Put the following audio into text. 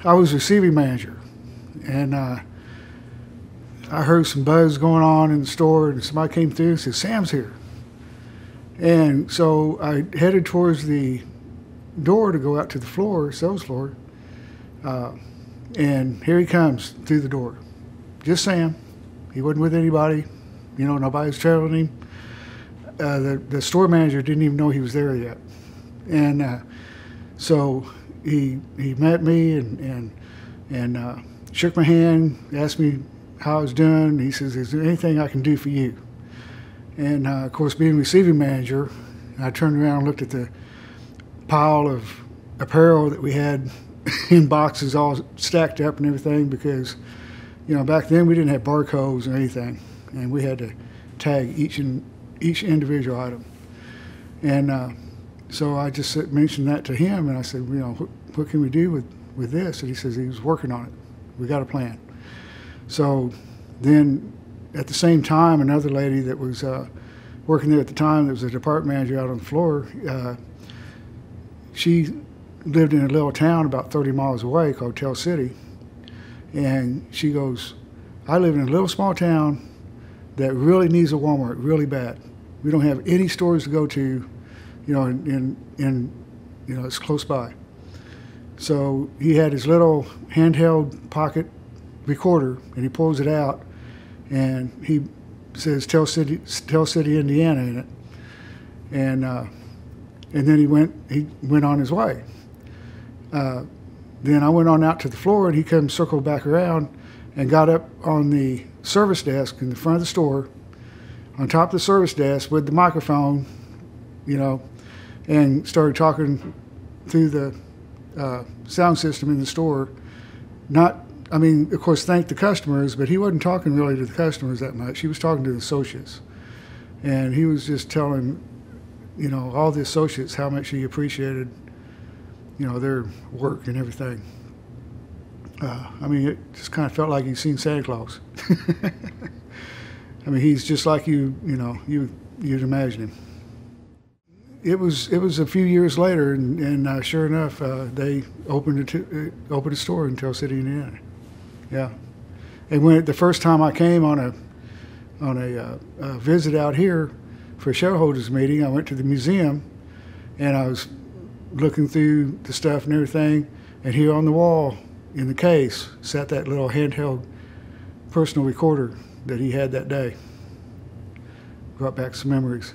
I was receiving manager, and I heard some buzz going on in the store, and somebody came through and said, "Sam's here." And so I headed towards the door to go out to the floor, sales floor, and here he comes through the door. Just Sam. He wasn't with anybody. You know, nobody was trailing him. The store manager didn't even know he was there yet. And so he met me and shook my hand, asked me how I was doing. He says, "Is there anything I can do for you?" And of course, being receiving manager, I turned around and looked at the pile of apparel that we had in boxes all stacked up and everything, because, you know, back then we didn't have barcodes or anything, and we had to tag each individual item. And so I just mentioned that to him, and I said, you know, what can we do with this? And he says he was working on it. We got a plan. So then at the same time, another lady that was working there at the time, that was a department manager out on the floor, she lived in a little town about 30 miles away called Tell City. And she goes, "I live in a little small town that really needs a Walmart really bad. We don't have any stores to go to, you know, you know, it's close by." So he had his little handheld pocket recorder, and he pulls it out, and he says Tell City, Indiana in it. And then he went on his way. Then I went on out to the floor, and he circled back around and got up on the service desk in the front of the store, on top of the service desk with the microphone, you know, and started talking through the sound system in the store. I mean, of course, thanked the customers, but he wasn't talking really to the customers that much. He was talking to the associates. And he was just telling, you know, all the associates how much he appreciated, you know, their work and everything. I mean, it just kind of felt like you'd seen Santa Claus. I mean, he's just like you know, you'd imagine him. It was a few years later, and sure enough, they opened a store in Tell City, Indiana. Yeah, and when the first time I came on a visit out here for a shareholders meeting, I went to the museum, and I was looking through the stuff and everything, and here on the wall in the case sat that little handheld personal recorder that he had that day. Brought back some memories.